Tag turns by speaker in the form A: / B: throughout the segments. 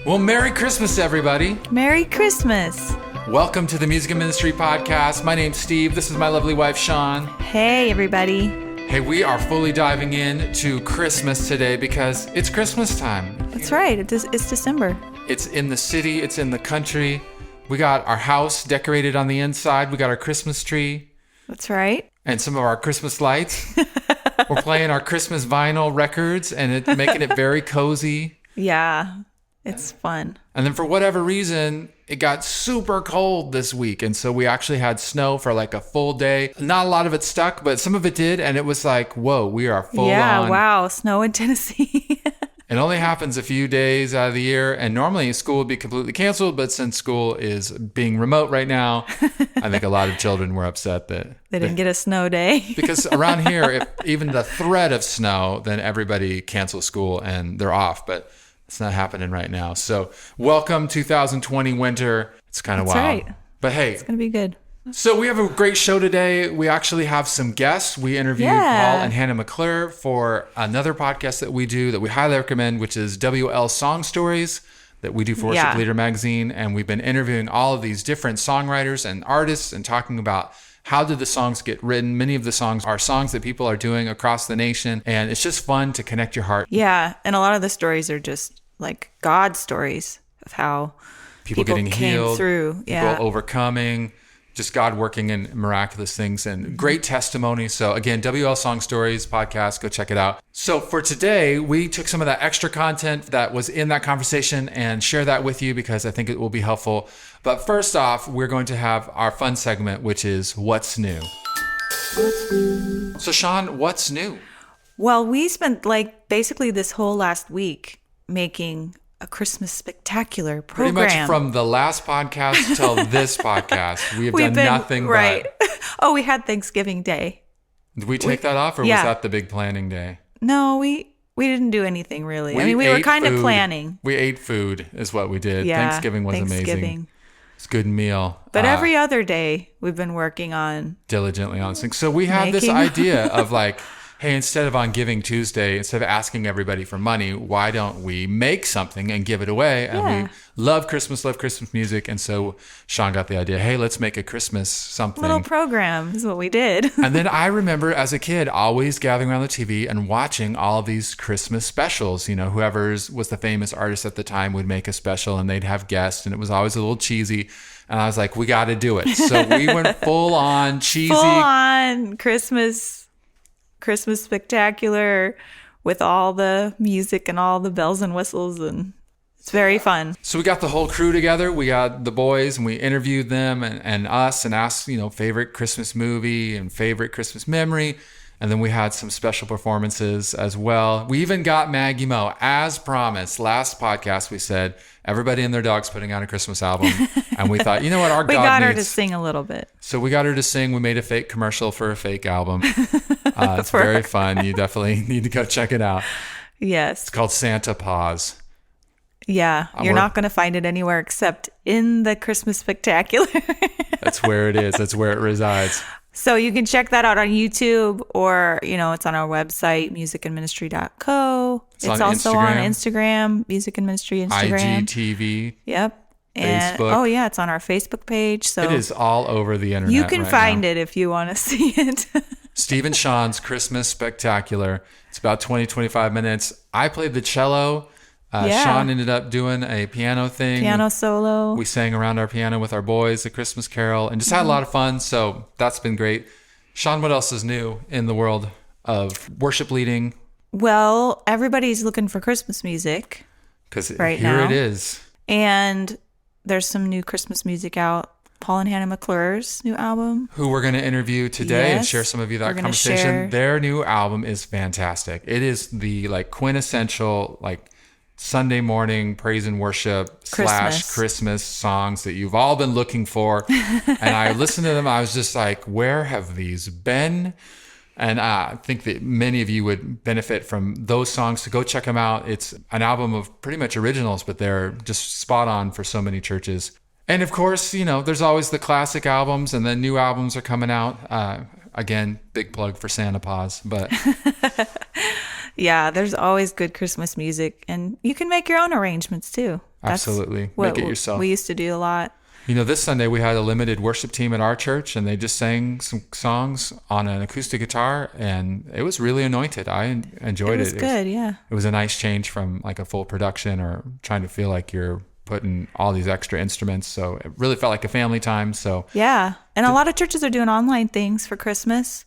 A: Well, Merry Christmas, everybody.
B: Merry Christmas.
A: Welcome to the Music and Ministry Podcast. My name's Steve. This is my lovely wife, Sean.
B: Hey, everybody.
A: Hey, we are fully diving in to Christmas today because it's Christmas time.
B: That's right. It's December.
A: It's in the city. It's in the country. We got our house decorated on the inside. We got our Christmas tree.
B: That's right.
A: And some of our Christmas lights. We're playing our Christmas vinyl records and making it very cozy.
B: Yeah, it's fun.
A: And then for whatever reason, it got super cold this week. And so we actually had snow for like a full day. Not a lot of it stuck, but some of it did. And it was like, whoa, we are full on.
B: Yeah, wow, snow in Tennessee.
A: It only happens a few days out of the year. And normally school would be completely canceled. But since school is being remote right now, I think a lot of children were upset that
B: they didn't get a snow day.
A: Because around here, if even the threat of snow, then everybody cancels school and they're off. But it's not happening right now. So welcome 2020 winter. It's kind of wild. That's right. But hey,
B: it's going to be good.
A: So we have a great show today. We actually have some guests. We interviewed Paul and Hannah McClure for another podcast that we do that we highly recommend, which is WL Song Stories that we do for Worship Leader Magazine. And we've been interviewing all of these different songwriters and artists and talking about how did the songs get written. Many of the songs are songs that people are doing across the nation. And it's just fun to connect your heart.
B: Yeah. And a lot of the stories are just like God stories of how people getting healed,
A: people overcoming, just God working in miraculous things and great testimony. So again, WL Song Stories podcast, go check it out. So for today, we took some of that extra content that was in that conversation and share that with you because I think it will be helpful. But first off, we're going to have our fun segment, which is What's New? So Sean, what's new?
B: Well, we spent basically this whole last week making a Christmas spectacular program.
A: Pretty much from the last podcast till this podcast, we've done nothing
B: right. Oh, we had Thanksgiving Day.
A: Did we take that off, or was that the big planning day?
B: No, we didn't do anything really. We were kind of planning.
A: We ate food is what we did. Yeah, Thanksgiving was amazing. It's a good meal.
B: But every other day we've been working on
A: diligently on things. So we have this idea of hey, instead of on Giving Tuesday, instead of asking everybody for money, why don't we make something and give it away? And we love Christmas music. And so Sean got the idea, hey, let's make a Christmas something.
B: Little program is what we did.
A: And then I remember as a kid always gathering around the TV and watching all of these Christmas specials. You know, whoever was the famous artist at the time would make a special and they'd have guests. And it was always a little cheesy. And I was like, we got to do it. So we went full on cheesy.
B: Full on Christmas spectacular with all the music and all the bells and whistles, and it's very fun.
A: So we got the whole crew together. We got the boys and we interviewed them and us and asked, favorite Christmas movie and favorite Christmas memory. And then we had some special performances as well. We even got Maggie Moe, as promised. Last podcast, we said everybody and their dog's putting out a Christmas album. And we thought, you know what,
B: we got her to sing a little bit.
A: So we got her to sing. We made a fake commercial for a fake album. It's very fun. You definitely need to go check it out.
B: Yes.
A: It's called Santa Paws.
B: Yeah. You're not going to find it anywhere except in the Christmas Spectacular.
A: That's where it is. That's where it resides.
B: So you can check that out on YouTube or, it's on our website, musicandministry.co. It's also on Instagram, Music and Ministry Instagram.
A: IGTV.
B: Yep. And
A: Facebook.
B: It's on our Facebook page. So
A: it is all over the internet.
B: You can find it if you want to see it.
A: Steve and Sean's Christmas Spectacular. It's about 20-25 minutes. I played the cello. Sean ended up doing a piano thing.
B: Piano solo.
A: We sang around our piano with our boys, a Christmas carol, and just had a lot of fun. So that's been great. Sean, what else is new in the world of worship leading?
B: Well, everybody's looking for Christmas music.
A: Because here it is.
B: And there's some new Christmas music out. Paul and Hannah McClure's new album.
A: Who we're going to interview today and share some of you that conversation. Their new album is fantastic. It is the quintessential Sunday morning praise and worship / Christmas songs that you've all been looking for. And I listened to them. I was just like, where have these been? And I think that many of you would benefit from those songs. So go check them out. It's an album of pretty much originals, but they're just spot on for so many churches. And of course, there's always the classic albums, and then new albums are coming out. Again, big plug for Santa Paws, but
B: yeah, there's always good Christmas music, and you can make your own arrangements too.
A: Absolutely. Make it yourself.
B: We used to do a lot.
A: This Sunday we had a limited worship team at our church, and they just sang some songs on an acoustic guitar, and it was really anointed. I enjoyed it.
B: It was good, yeah.
A: It was a nice change from like a full production or trying to feel like you're putting all these extra instruments. So it really felt like a family time. So
B: yeah, and a lot of churches are doing online things for Christmas.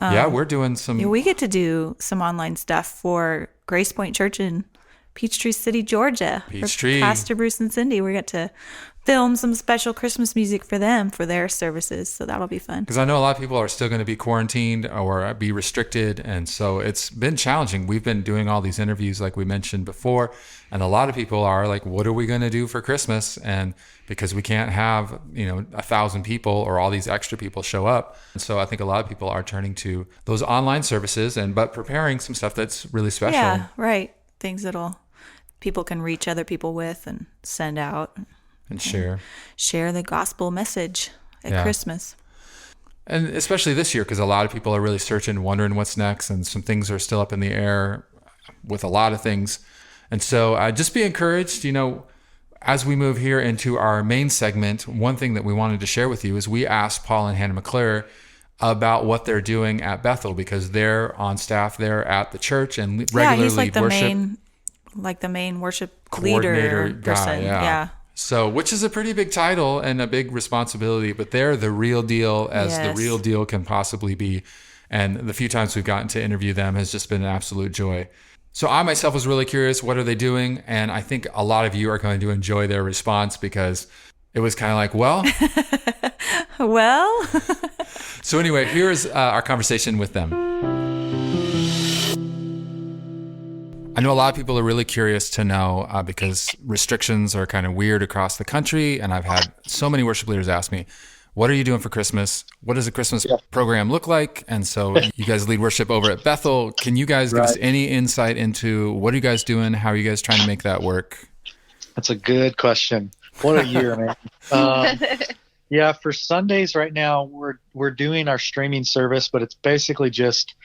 A: We're doing some.
B: We get to do some online stuff for Grace Point Church in Peachtree City, Georgia.
A: Peachtree.
B: Pastor Bruce and Cindy. We get to film some special Christmas music for them for their services. So that'll be fun.
A: Because I know a lot of people are still going to be quarantined or be restricted. And so it's been challenging. We've been doing all these interviews like we mentioned before. And a lot of people are like, what are we going to do for Christmas? And because we can't have, 1,000 people or all these extra people show up. And so I think a lot of people are turning to those online services but preparing some stuff that's really special.
B: Yeah, right. Things that'll people can reach other people with and send out.
A: And share
B: the gospel message at Christmas.
A: And especially this year, because a lot of people are really searching, wondering what's next, and some things are still up in the air with a lot of things. And so just be encouraged, as we move here into our main segment. One thing that we wanted to share with you is we asked Paul and Hannah McClure about what they're doing at Bethel, because they're on staff there at the church and regularly
B: he's like
A: lead worship.
B: The main worship
A: coordinator
B: leader person.
A: Yeah. So, which is a pretty big title and a big responsibility, but they're the real deal as the real deal can possibly be. And the few times we've gotten to interview them has just been an absolute joy. So I myself was really curious, what are they doing? And I think a lot of you are going to enjoy their response, because it was kind of like, well. So anyway, here's our conversation with them. I know a lot of people are really curious to know because restrictions are kind of weird across the country. And I've had so many worship leaders ask me, what are you doing for Christmas? What does a Christmas program look like? And so you guys lead worship over at Bethel. Can you guys give us any insight into what are you guys doing? How are you guys trying to make that work?
C: That's a good question. What a year, man. For Sundays right now, we're doing our streaming service, but it's basically just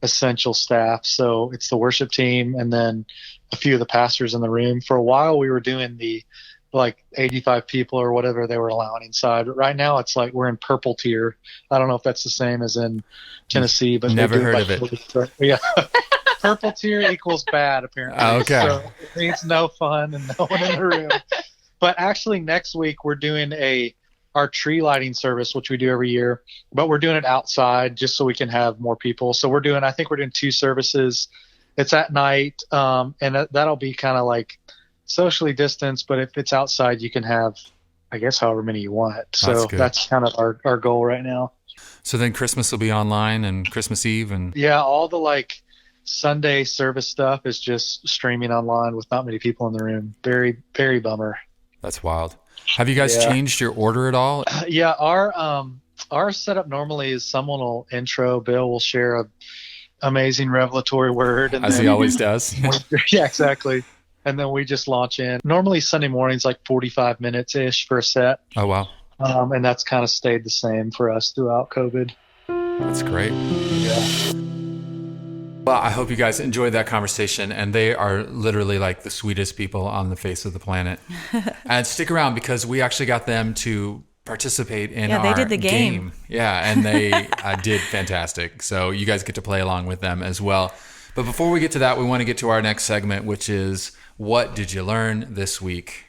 C: essential staff. So it's the worship team and then a few of the pastors in the room. For a while, we were doing the 85 people or whatever they were allowing inside. But right now, it's like we're in purple tier. I don't know if that's the same as in Tennessee, but
A: never heard of it.
C: Yeah. Purple tier equals bad, apparently.
A: Okay.
C: So it means no fun and no one in the room. But actually, next week, we're doing our tree lighting service, which we do every year, but we're doing it outside just so we can have more people. So I think we're doing 2 services. It's at night, and that'll be kind of like socially distanced, but if it's outside, you can have, I guess, however many you want. So that's kind of our goal right now.
A: So then Christmas will be online and Christmas Eve and
C: all the Sunday service stuff is just streaming online with not many people in the room. Very, very bummer.
A: That's wild. Have you guys changed your order at all?
C: Our setup normally is someone will intro. Bill will share a amazing revelatory word, and
A: as he always does.
C: Yeah, exactly. And then we just launch in. Normally Sunday mornings, 45 minutes ish for a set.
A: Oh wow!
C: And that's kind of stayed the same for us throughout COVID.
A: That's great.
C: Yeah.
A: Well, I hope you guys enjoyed that conversation, and they are literally like the sweetest people on the face of the planet. And stick around because we actually got them to participate in our
B: they did the game.
A: Yeah, and they did fantastic. So you guys get to play along with them as well. But before we get to that, we want to get to our next segment, which is what did you learn this week?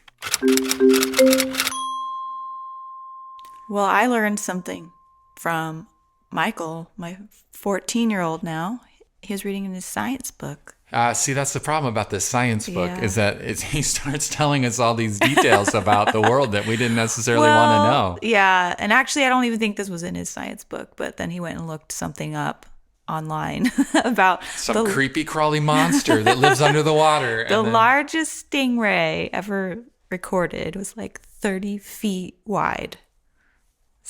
B: Well, I learned something from Michael, my 14-year-old now. He was reading in his science book.
A: See, that's the problem about this science book is that he starts telling us all these details about the world that we didn't necessarily want to know.
B: Yeah, and actually, I don't even think this was in his science book, but then he went and looked something up online about
A: some creepy crawly monster that lives under the water.
B: The largest stingray ever recorded was 30 feet wide.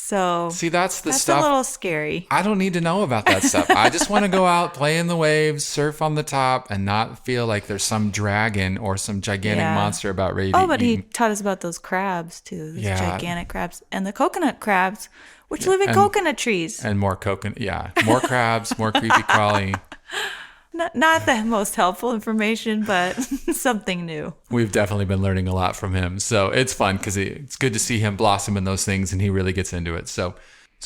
B: So
A: see, that's stuff.
B: A little scary.
A: I don't need to know about that stuff. I just want to go out, play in the waves, surf on the top, and not feel like there's some dragon or some gigantic monster about ready to eat.
B: But he taught us about those crabs too, those gigantic crabs, and the coconut crabs, which live in coconut trees.
A: And more crabs, more creepy crawly.
B: Not the most helpful information, but something new.
A: We've definitely been learning a lot from him. So it's fun because it's good to see him blossom in those things, and he really gets into it. So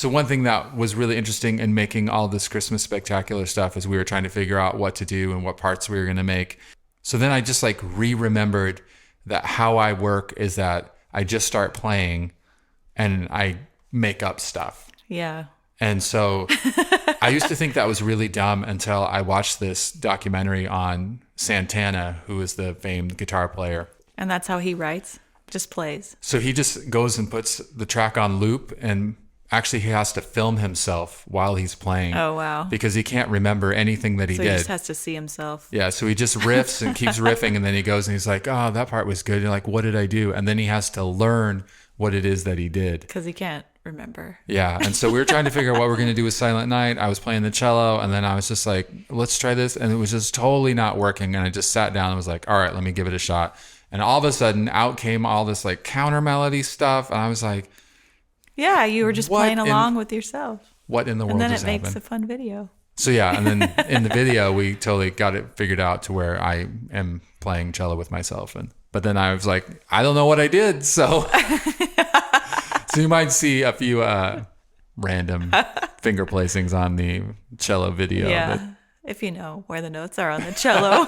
A: one thing that was really interesting in making all this Christmas spectacular stuff is we were trying to figure out what to do and what parts we were going to make. So then I just like remembered that how I work is that I just start playing and I make up stuff.
B: Yeah.
A: And so I used to think that was really dumb until I watched this documentary on Santana, who is the famed guitar player.
B: And that's how he writes? Just plays?
A: So he just goes and puts the track on loop, and actually he has to film himself while he's playing.
B: Oh, wow.
A: Because he can't remember anything that he did.
B: So he just has to see himself.
A: Yeah, so he just riffs and keeps riffing, and then he goes and he's like, oh, that part was good. And like, what did I do? And then he has to learn what it is that he did.
B: Because he can't remember.
A: Yeah, and so we were trying to figure out what we're going to do with Silent Night. I was playing the cello, and then I was just like, let's try this. And it was just totally not working. And I just sat down and was like, all right, let me give it a shot. And all of a sudden, out came all this like counter melody stuff. And I was like,
B: yeah, you were just playing along with yourself.
A: What in the world just happened?
B: And then it makes a fun video.
A: So yeah, and then in the video, we totally got it figured out to where I am playing cello with myself. But then I was like, I don't know what I did. So you might see a few random finger placings on the cello video.
B: Yeah, if you know where the notes are on the cello.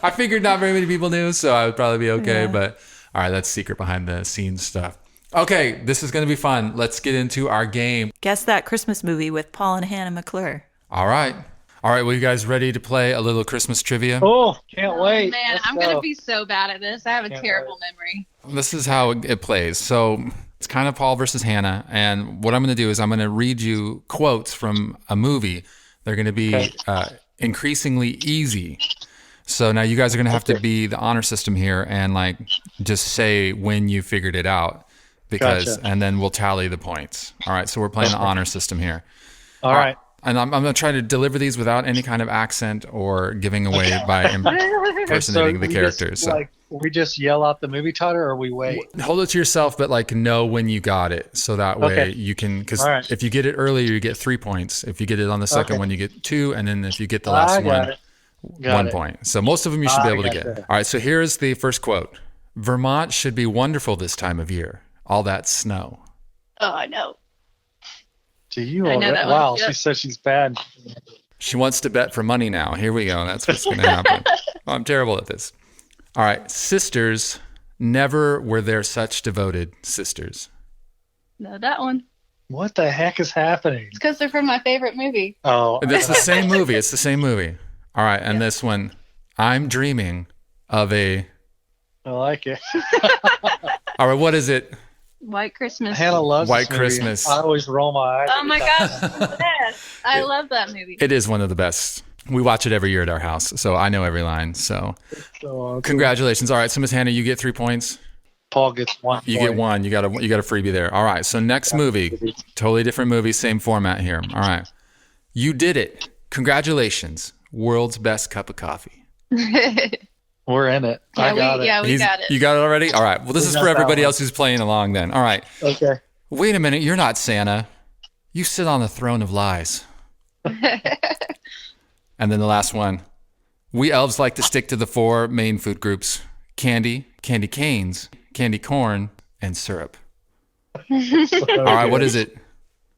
A: I figured not very many people knew, so I would probably be okay. Yeah. But all right, that's secret behind the scenes stuff. Okay, this is going to be fun. Let's get into our game.
B: Guess that Christmas movie with Paul and Hannah McClure.
A: All right. Well, you guys ready to play a little Christmas trivia?
C: Oh, can't wait.
D: Man, I'm going to be so bad at this. I have a terrible memory.
A: This is how it plays. So it's kind of Paul versus Hannah. And what I'm going to do is I'm going to read you quotes from a movie. They're going to be increasingly easy. So now you guys are going to have to be the honor system here and like just say when you figured it out. And then we'll tally the points. All right. So we're playing the honor system here.
C: All right.
A: And I'm going to try to deliver these without any kind of accent or giving away by impersonating the characters.
C: We just yell out the movie title, or we wait?
A: Hold it to yourself, but like know when you got it. So that way you can, because if you get it earlier, you get 3 points. If you get it on the second one, you get 2. And then if you get the last one, 1 point. So most of them you should be able to get. All right. So here's the first quote. Vermont should be wonderful this time of year. All that snow.
D: Oh, I know.
C: Do you? Wow, she says she's bad.
A: She wants to bet for money now. Here we go. That's what's going to happen. I'm terrible at this. All right. Sisters, never were there such devoted sisters.
D: No, that one.
C: What the heck is happening?
D: It's because they're from my favorite movie.
C: Oh.
A: It's the same movie. It's the same movie. All right. And this one, I'm dreaming of a...
C: I like it.
A: All right. What is it?
D: White Christmas.
C: Hannah loves
A: White Christmas.
C: I always roll my eyes.
D: Oh my gosh. I love that movie.
A: It is one of the best. We watch it every year at our house, so I know every line. So
C: awesome.
A: Congratulations. All right, so Miss Hannah, you get 3 points.
C: Paul gets 1 point.
A: You get 1. You got a freebie there. All right, so next movie, totally different movie, same format here. All right. You did it. Congratulations. World's best cup of coffee.
C: We're in it.
D: Yeah,
C: I got it.
D: Yeah, we got it.
A: You got it already? All right. Well, this is for everybody else who's playing along then. All right.
C: Okay.
A: Wait a minute. You're not Santa. You sit on the throne of lies. And then the last one. We elves like to stick to the 4 main food groups. Candy, candy canes, candy corn, and syrup. All right. What is it?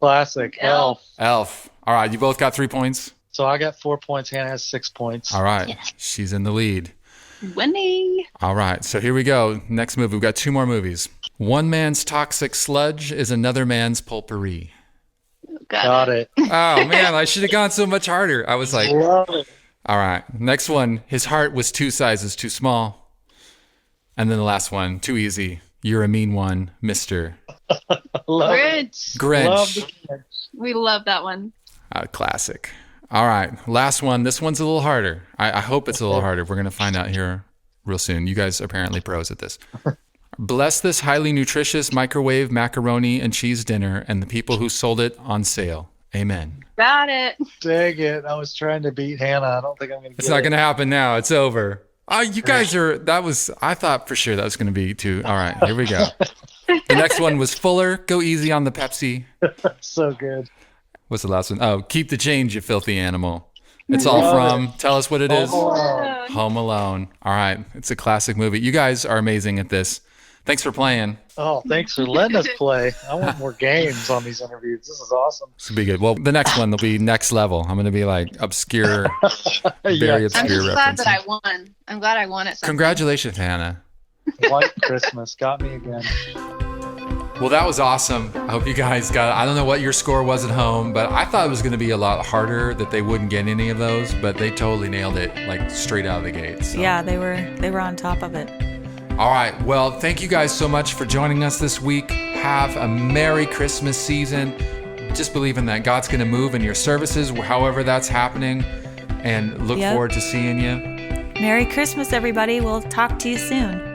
C: Classic. Elf.
A: Elf. All right. You both got 3 points?
C: So I got 4 points. Hannah has 6 points.
A: All right.
D: Yeah.
A: She's in the lead.
D: Winning.
A: All right. So here we go. Next movie. We've got 2 more movies. One man's toxic sludge is another man's potpourri.
D: Got it.
A: Oh, man. I should have gone so much harder. I was like,
C: Love it.
A: all right. Next one. His heart was 2 sizes too small. And then the last one. Too easy. You're a mean one, Mr.
D: Grinch.
C: Love the Grinch.
D: We love that one.
A: Classic. All right. Last one. This one's a little harder. I hope it's a little harder. We're going to find out here real soon. You guys are apparently pros at this. Bless this highly nutritious microwave macaroni and cheese dinner and the people who sold it on sale. Amen.
D: Got it.
C: Dang it. I was trying to beat Hannah. I don't think I'm going to get it.
A: It's not going to happen now. It's over. You guys I thought for sure that was going to be 2. All right. Here we go. The next one was Fuller. Go easy on the Pepsi.
C: So good.
A: What's the last one? Oh, keep the change, you filthy animal. It's all from, tell us what it is. Home Alone. All right. It's a classic movie. You guys are amazing at this. Thanks for playing.
C: Oh, thanks for letting us play. I want more games on these interviews. This is awesome.
A: This will be good. Well, the next one will be next level. I'm going to be like obscure, very obscure
D: I'm just glad
A: references.
D: that I won. I'm glad I won it.
A: Congratulations, Hannah.
C: White Christmas got me again.
A: Well, that was awesome. I hope you guys got it. I don't know what your score was at home, but I thought it was going to be a lot harder, that they wouldn't get any of those, but they totally nailed it, like straight out of the gate. So.
B: Yeah, they were on top of it.
A: All right. Well, thank you guys so much for joining us this week. Have a Merry Christmas season. Just believing that God's going to move in your services, however that's happening, and look forward to seeing you.
B: Merry Christmas, everybody. We'll talk to you soon.